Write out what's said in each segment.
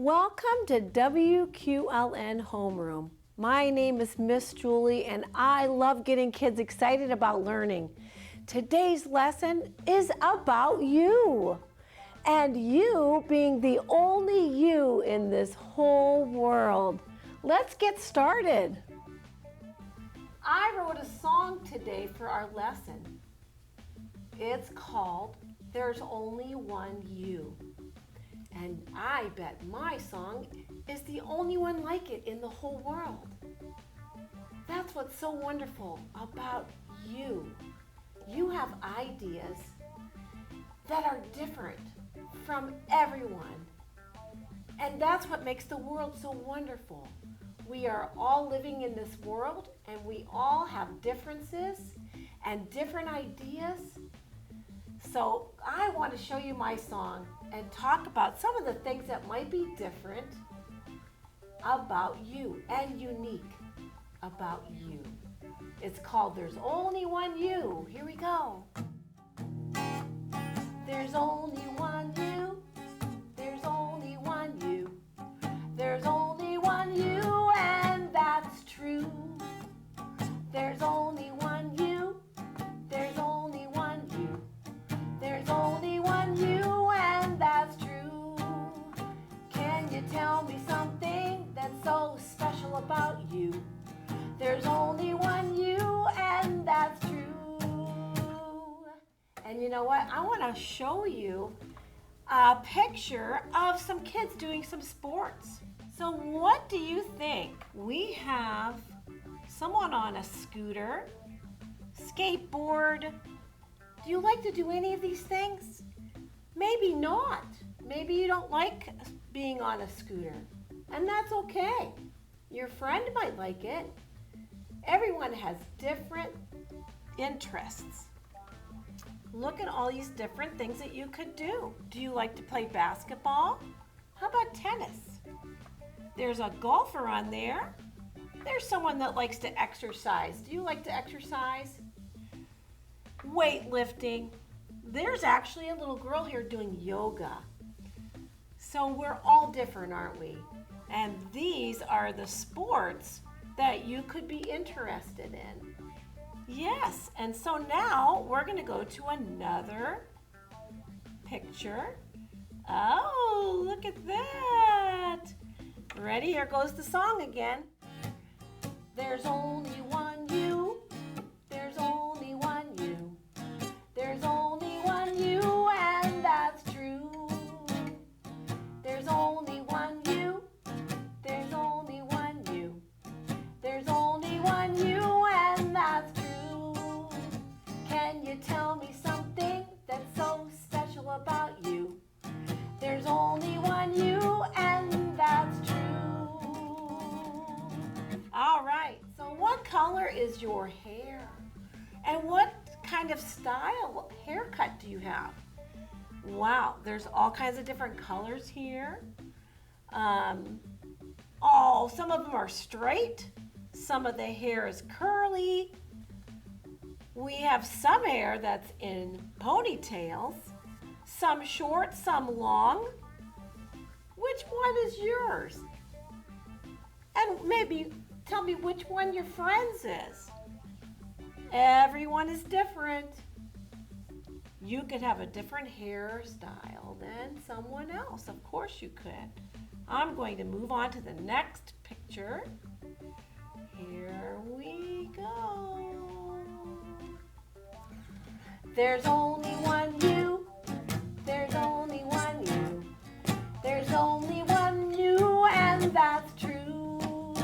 Welcome to WQLN Homeroom. My name is Miss Julie and I love getting kids excited about learning. Today's lesson is about you and you being the only you in this whole world. Let's get started. I wrote a song today for our lesson. It's called There's Only One You. And I bet my song is the only one like it in the whole world. That's what's so wonderful about you. You have ideas that are different from everyone. And that's what makes the world so wonderful. We are all living in this world and we all have differences and different ideas. So I want to show you my song and talk about some of the things that might be different about you and unique about you. It's called There's Only One You. Here we go. There's only one you. There's only one you. There's only one you, and that's true. There's only one you. There's only one you. There's only one you, and that's true. Can you tell me something that's so special about you? There's only one you, and that's true. And you know what? I want to show you a picture of some kids doing some sports. So what do you think? We have someone on a scooter, skateboard. Do you like to do any of these things? Maybe not. Maybe you don't like being on a scooter, and that's okay. Your friend might like it. Everyone has different interests. Look at all these different things that you could do. Do you like to play basketball? How about tennis? There's a golfer on there. There's someone that likes to exercise. Do you like to exercise? Weightlifting. There's actually a little girl here doing yoga. So we're all different, aren't we? And these are the sports that you could be interested in. Yes, and so now we're going to go to another picture. Oh, look at that. Ready? Here goes the song again. There's only one you. There's only one you. There's only one you, and that's true. There's only one you. There's only one you. There's only one you, and that's true. Can you tell me something that's so special about you? There's only one you, and that's true. All right, so what color is your hair? And what kind of style haircut do you have? Wow, there's all kinds of different colors here. Some of them are straight. Some of the hair is curly. We have some hair that's in ponytails. Some short, some long. Which one is yours? And maybe tell me which one your friend's is. Everyone is different. You could have a different hairstyle than someone else. Of course you could. I'm going to move on to the next picture. Here we go. There's only one you. There's only one you. There's only one you, and that's true.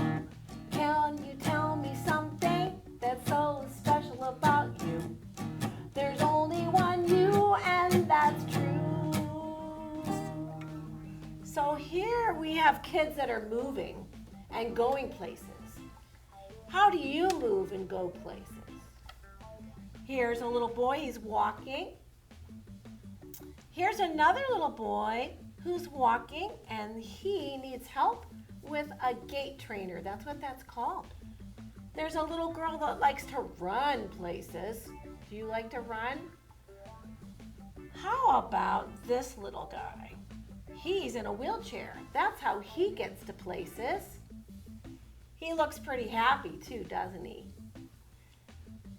Can you tell me something that's so special about you? There's only one you, and that's true. So here we have kids that are moving and going places. How do you move and go places? Here's a little boy, he's walking. Here's another little boy who's walking and he needs help with a gait trainer. That's what that's called. There's a little girl that likes to run places. Do you like to run? How about this little guy? He's in a wheelchair. That's how he gets to places. He looks pretty happy too, doesn't he?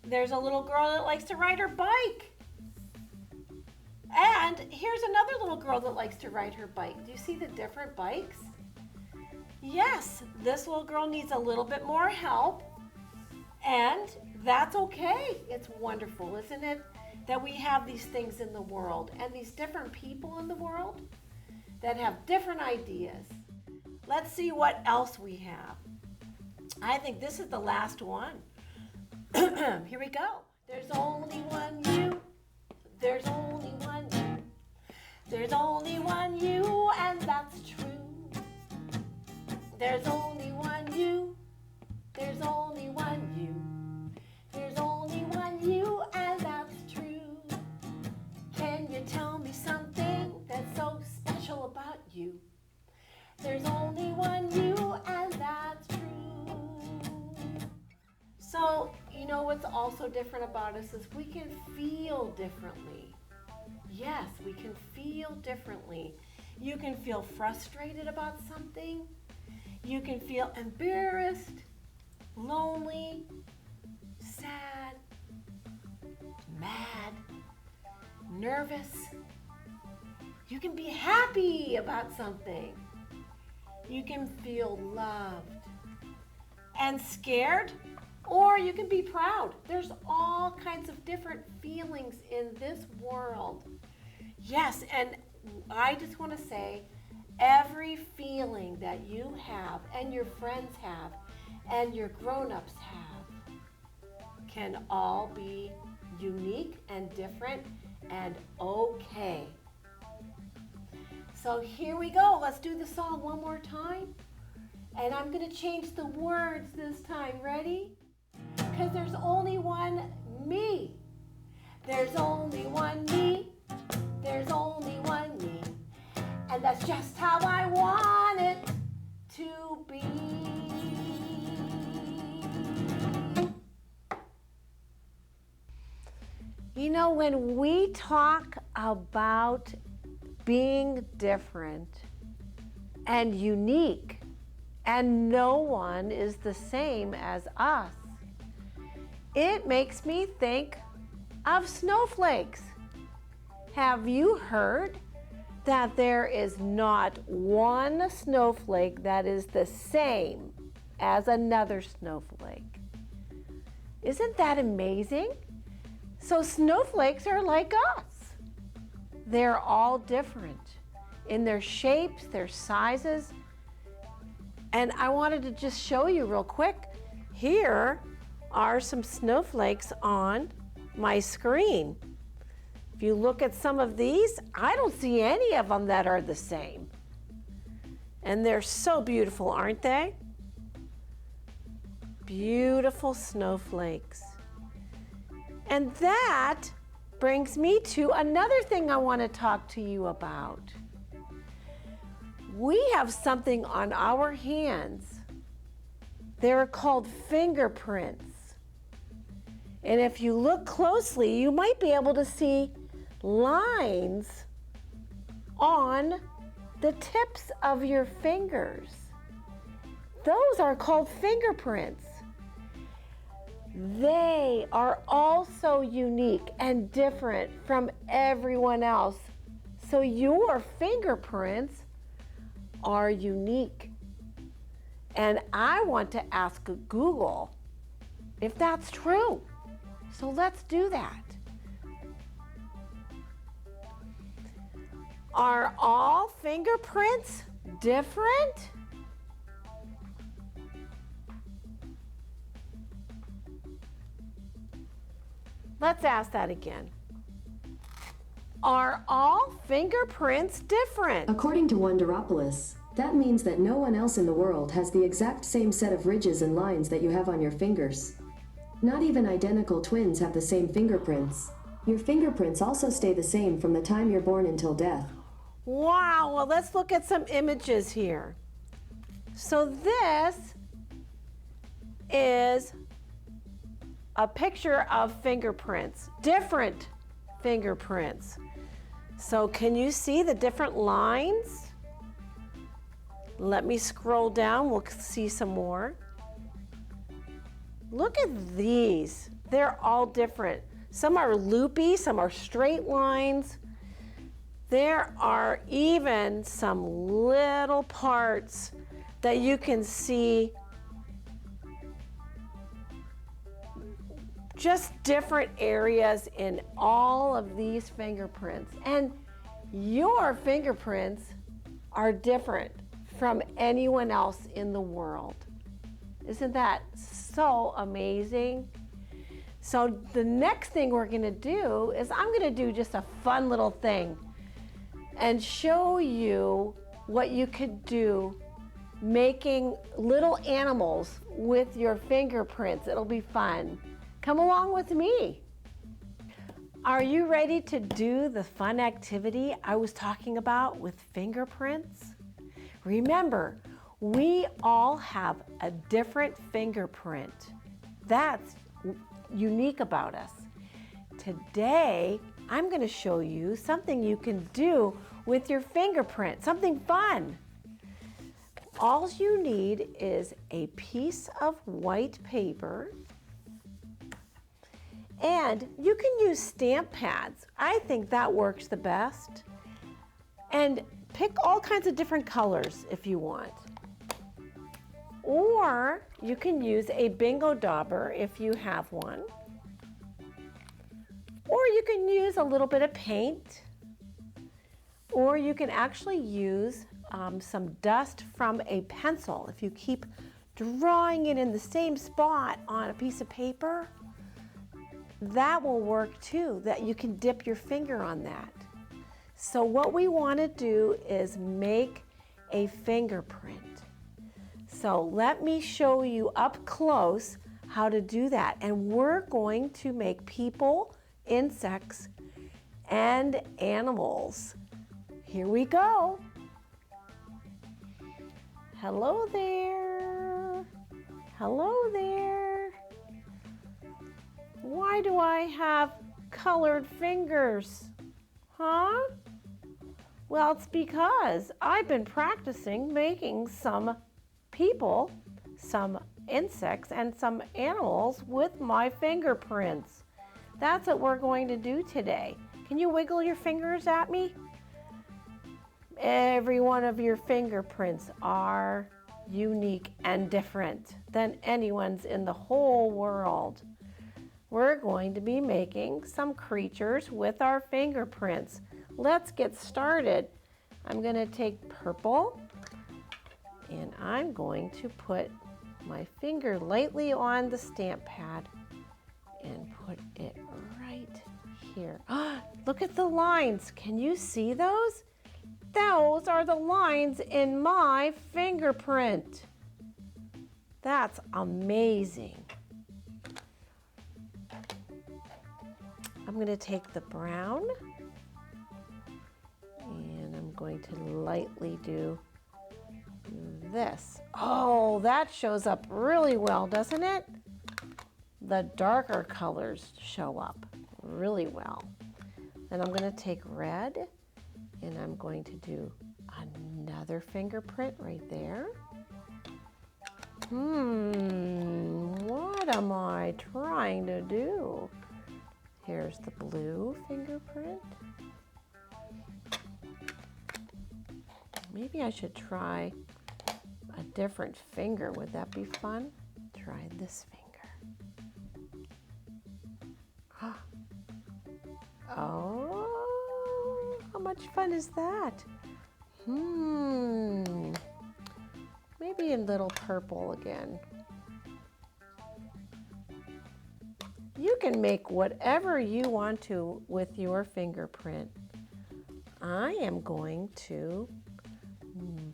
There's a little girl that likes to ride her bike. And here's another little girl that likes to ride her bike. Do you see the different bikes? Yes, this little girl needs a little bit more help, and that's okay. It's wonderful, isn't it, that we have these things in the world and these different people in the world that have different ideas. Let's see what else we have. I think this is the last one. Here we go. There's only one you. There's only one you. There's only one you, and that's true. There's only one you. There's only one you. There's only one you, and that's true. Can you tell me something that's so special about you? There's only one you, and that's true. So, you know what's also different about us is we can feel differently. Yes, we can feel differently. You can feel frustrated about something. You can feel embarrassed, lonely, sad, mad, nervous. You can be happy about something. You can feel loved and scared, or you can be proud. There's all kinds of different feelings in this world. Yes, and I just want to say, every feeling that you have and your friends have and your grown-ups have can all be unique and different and okay. So here we go. Let's do the song one more time. And I'm going to change the words this time. Ready? Because there's only one me. There's only one me. There's only one me. And that's just how I want it to be. You know, when we talk about being different and unique, and no one is the same as us, it makes me think of snowflakes. Have you heard that there is not one snowflake that is the same as another snowflake? Isn't that amazing? So snowflakes are like us. They're all different in their shapes, their sizes. And I wanted to just show you real quick. Here are some snowflakes on my screen. If you look at some of these, I don't see any of them that are the same. And they're so beautiful, aren't they? Beautiful snowflakes. And that brings me to another thing I want to talk to you about. We have something on our hands. They're called fingerprints. And if you look closely, you might be able to see lines on the tips of your fingers. Those are called fingerprints. They are also unique and different from everyone else. So your fingerprints are unique. And I want to ask Google if that's true. So let's do that. Are all fingerprints different? Let's ask that again. Are all fingerprints different? According to Wonderopolis, that means that no one else in the world has the exact same set of ridges and lines that you have on your fingers. Not even identical twins have the same fingerprints. Your fingerprints also stay the same from the time you're born until death. Wow, well, let's look at some images here. So this is a picture of fingerprints, different fingerprints. So can you see the different lines? Let me scroll down, we'll see some more. Look at these. They're all different. Some are loopy, some are straight lines. There are even some little parts that you can see, just different areas in all of these fingerprints. And your fingerprints are different from anyone else in the world. Isn't that so amazing? So the next thing we're gonna do is I'm gonna do just a fun little thing and show you what you could do making little animals with your fingerprints. It'll be fun. Come along with me. Are you ready to do the fun activity I was talking about with fingerprints? Remember, we all have a different fingerprint. That's unique about us. Today, I'm going to show you something you can do with your fingerprint, something fun. All you need is a piece of white paper, and you can use stamp pads. I think that works the best. And pick all kinds of different colors if you want. Or you can use a bingo dauber if you have one. Or you can use a little bit of paint. Or you can actually use some dust from a pencil. If you keep drawing it in the same spot on a piece of paper, that will work too, that you can dip your finger on that. So what we want to do is make a fingerprint. So let me show you up close how to do that. And we're going to make people, insects, and animals. Here we go. Hello there. Hello there. Why do I have colored fingers? Huh? Well, it's because I've been practicing making some people, some insects, and some animals with my fingerprints. That's what we're going to do today. Can you wiggle your fingers at me? Every one of your fingerprints are unique and different than anyone's in the whole world. We're going to be making some creatures with our fingerprints. Let's get started. I'm going to take purple and I'm going to put my finger lightly on the stamp pad and put it right here. Look at the lines. Can you see those? Those are the lines in my fingerprint. That's amazing. I'm going to take the brown and I'm going to lightly do this. Oh, that shows up really well, doesn't it? The darker colors show up really well. Then I'm going to take red and I'm going to do another fingerprint right there. What am I trying to do? Here's the blue fingerprint. Maybe I should try a different finger. Would that be fun? Try this finger. Oh, how much fun is that? Maybe a little purple again. You can make whatever you want to with your fingerprint. I am going to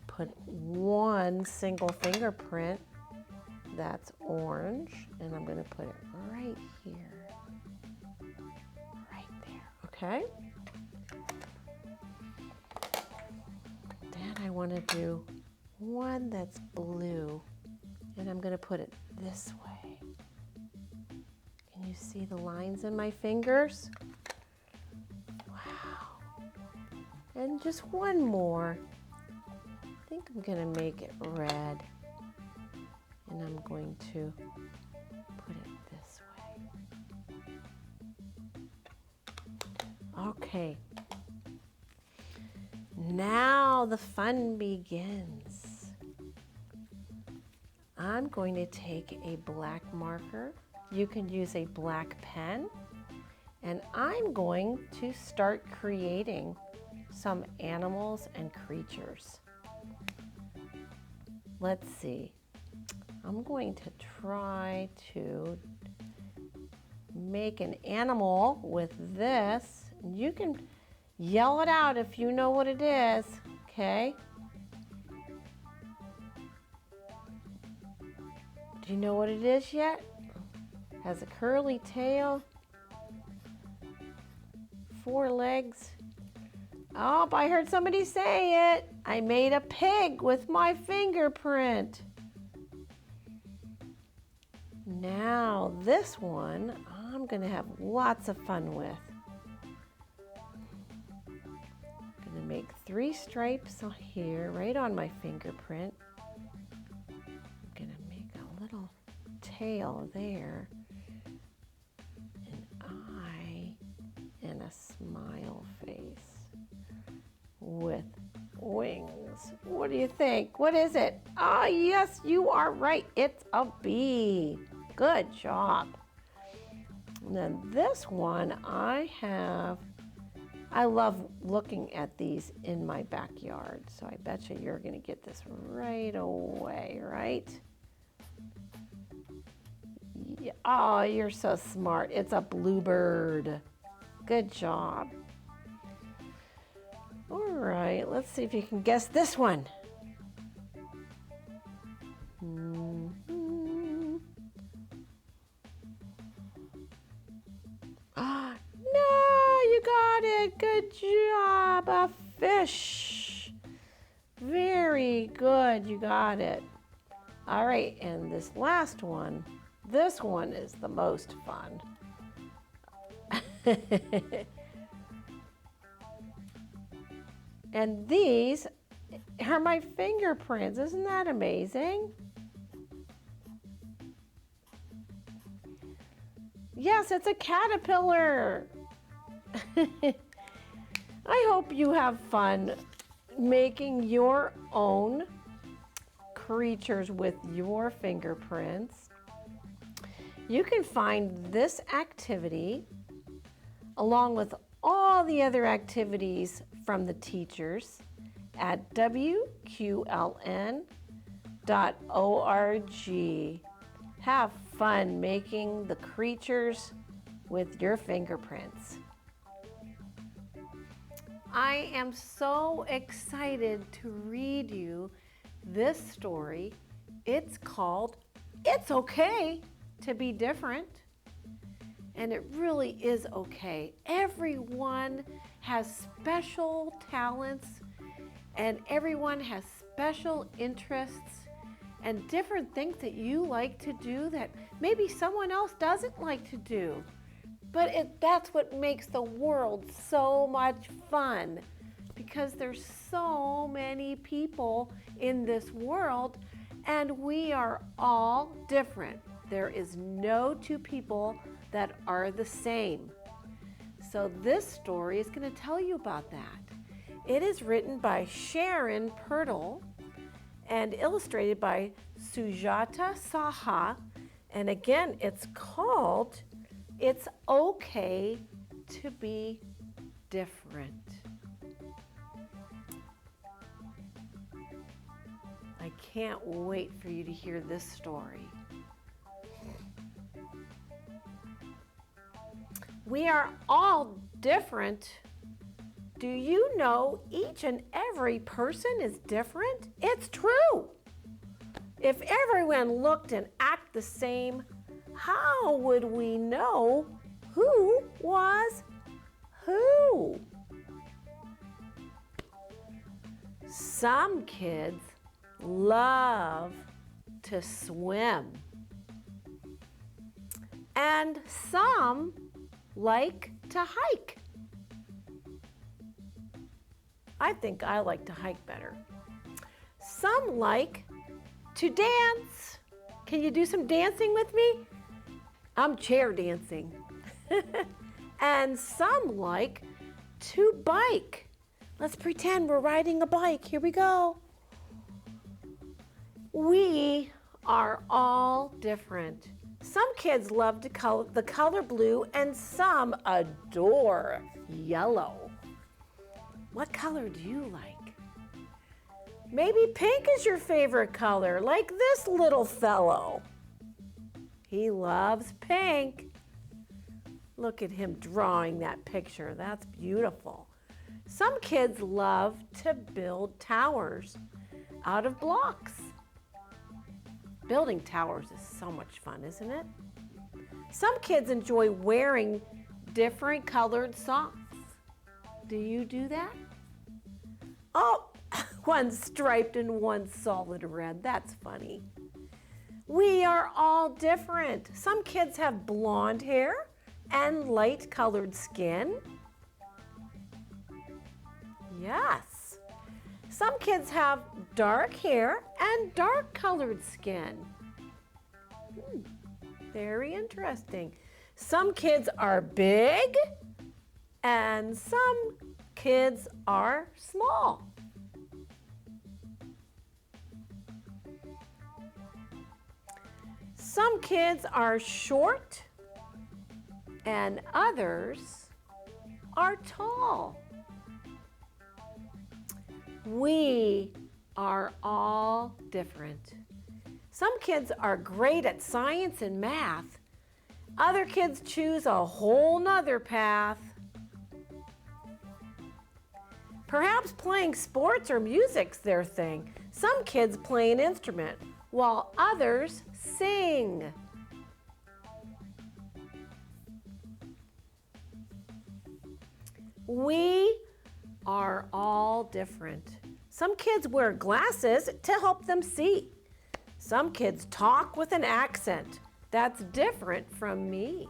put one single fingerprint that's orange, and I'm going to put it right here, right there, okay? Then I want to do one that's blue, and I'm going to put it this way. Can you see the lines in my fingers? Wow. And just one more. think I'm going to make it red, and I'm going to put it this way. Okay. Now the fun begins. I'm going to take a black marker. You can use a black pen, and I'm going to start creating some animals and creatures. Let's see. I'm going to try to make an animal with this. You can yell it out if you know what it is, okay? Do you know what it is yet? Has a curly tail, 4 legs. Oh, I heard somebody say it. I made a pig with my fingerprint. Now this one, I'm gonna have lots of fun with. I'm gonna make 3 stripes here, right on my fingerprint. I'm gonna make a little tail there, an eye, and a smile face with wings. What do you think? What is it? Ah, yes, you are right. It's a bee. Good job. And then this one I love looking at these in my backyard. So I bet you're going to get this right away, right? Yeah. Oh, you're so smart. It's a bluebird. Good job. All right, let's see if you can guess this one. No, you got it. Good job. A fish. Very good. You got it. All right, and this last one, this one is the most fun. And these are my fingerprints. Isn't that amazing? Yes, it's a caterpillar. I hope you have fun making your own creatures with your fingerprints. You can find this activity along with all the other activities from the teachers at WQLN.org. Have fun making the creatures with your fingerprints. I am so excited to read you this story. It's called It's Okay to Be Different. And it really is okay. Everyone has special talents, and everyone has special interests and different things that you like to do that maybe someone else doesn't like to do. But that's what makes the world so much fun, because there's so many people in this world, and we are all different. There is no 2 people that are the same. So this story is going to tell you about that. It is written by Sharon Pirtle and illustrated by Sujata Saha. And again, it's called It's Okay to Be Different. I can't wait for you to hear this story. We are all different. Do you know each and every person is different? It's true. If everyone looked and acted the same, how would we know who was who? Some kids love to swim, and some like to hike. I think I like to hike better. Some like to dance. Can you do some dancing with me? I'm chair dancing. And some like to bike. Let's pretend we're riding a bike. Here we go. We are all different. Some kids love the color blue and some adore yellow. What color do you like? Maybe pink is your favorite color, like this little fellow. He loves pink. Look at him drawing that picture. That's beautiful. Some kids love to build towers out of blocks. Building towers is so much fun, isn't it? Some kids enjoy wearing different colored socks. Do you do that? Oh, one's striped and one's solid red. That's funny. We are all different. Some kids have blonde hair and light colored skin. Yes. Some kids have dark hair and dark colored skin. Very interesting. Some kids are big and some kids are small. Some kids are short and others are tall. We are all different. Some kids are great at science and math. Other kids choose a whole nother path. Perhaps playing sports or music's their thing. Some kids play an instrument, while others sing. We are all different. Some kids wear glasses to help them see. Some kids talk with an accent. That's different from me.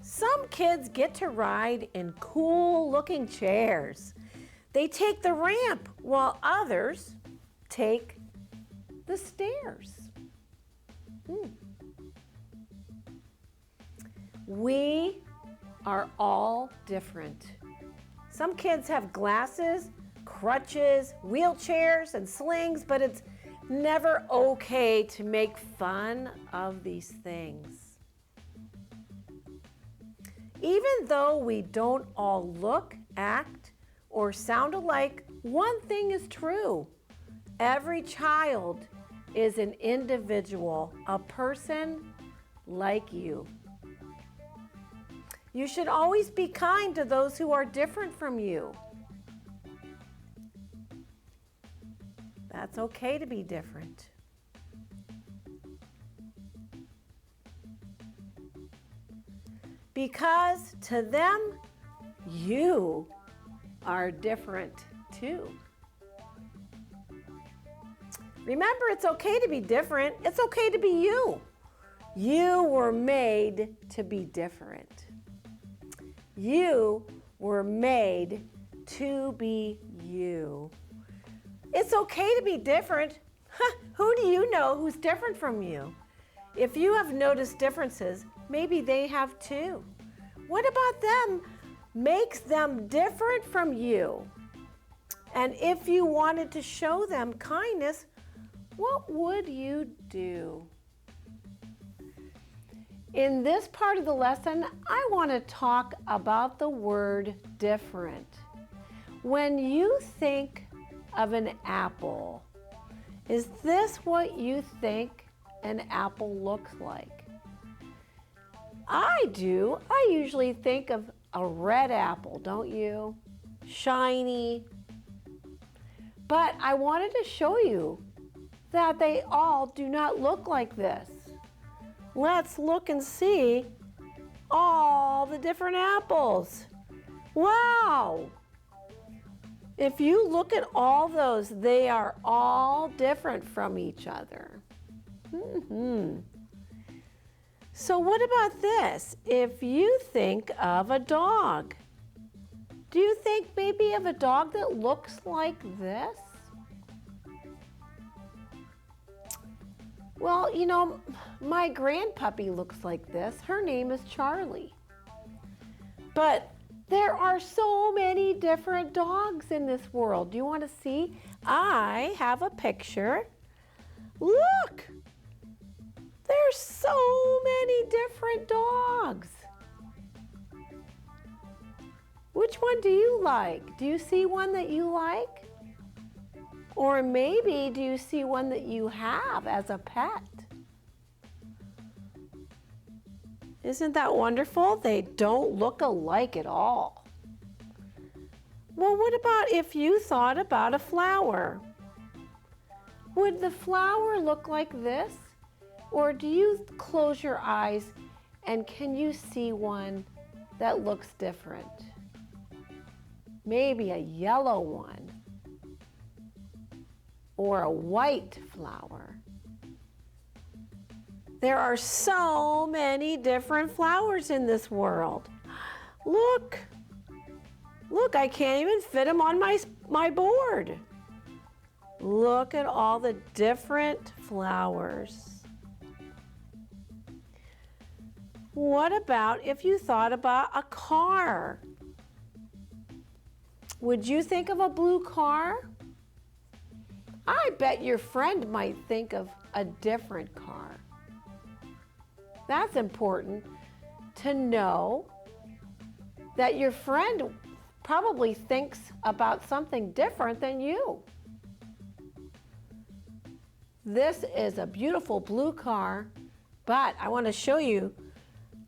Some kids get to ride in cool-looking chairs. They take the ramp while others take the stairs. We are all different. Some kids have glasses, crutches, wheelchairs, and slings, but it's never okay to make fun of these things. Even though we don't all look, act, or sound alike, one thing is true. Every child is an individual, a person like you. You should always be kind to those who are different from you. That's okay to be different. Because to them, you are different too. Remember, it's okay to be different. It's okay to be you. You were made to be different. You were made to be you. It's okay to be different. Who do you know who's different from you? If you have noticed differences, maybe they have too. What about them makes them different from you? And if you wanted to show them kindness, what would you do? In this part of the lesson, I want to talk about the word different. When you think of an apple, is this what you think an apple looks like? I do. I usually think of a red apple, don't you? Shiny. But I wanted to show you that they all do not look like this. Let's look and see all the different apples. Wow! If you look at all those, they are all different from each other. So what about this? If you think of a dog, Do you think maybe of a dog that looks like this? Well, you know, my grandpuppy looks like this. Her name is Charlie. But there are so many different dogs in this world. Do you want to see? I have a picture. Look! There's so many different dogs. Which one do you like? Do you see one that you like? Or maybe do you see one that you have as a pet? Isn't that wonderful? They don't look alike at all. Well, what about if you thought about a flower? Would the flower look like this? Or do you close your eyes and can you see one that looks different? Maybe a yellow one or a white flower. There are so many different flowers in this world. Look, I can't even fit them on my board. Look at all the different flowers. What about if you thought about a car? Would you think of a blue car? I bet your friend might think of a different car. That's important to know that your friend probably thinks about something different than you. This is a beautiful blue car, but I want to show you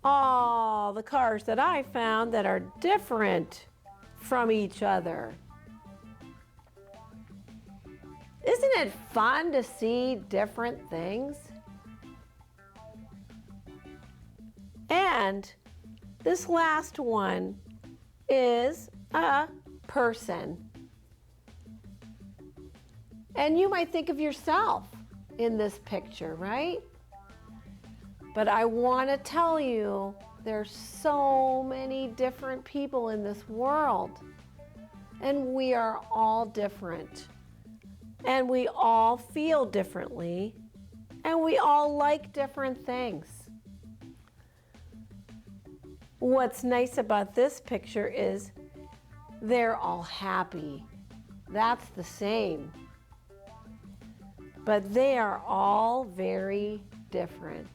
all the cars that I found that are different from each other. Isn't it fun to see different things? And this last one is a person. And you might think of yourself in this picture, right? But I want to tell you, there's so many different people in this world. And we are all different. And we all feel differently. And we all like different things. What's nice about this picture is they're all happy. That's the same. But they are all very different.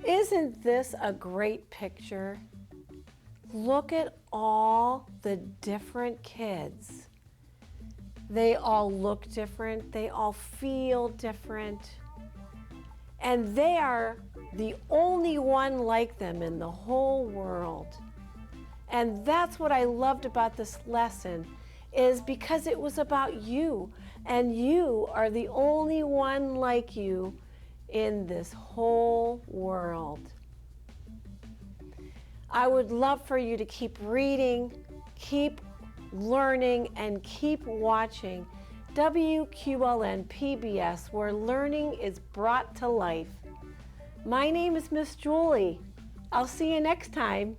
Isn't this a great picture? Look at all the different kids. They all look different. They all feel different. And they are the only one like them in the whole world. And that's what I loved about this lesson, is because it was about you. And you are the only one like you in this whole world. I would love for you to keep reading, keep learning, and keep watching WQLN PBS, where learning is brought to life. My name is Miss Julie. I'll see you next time.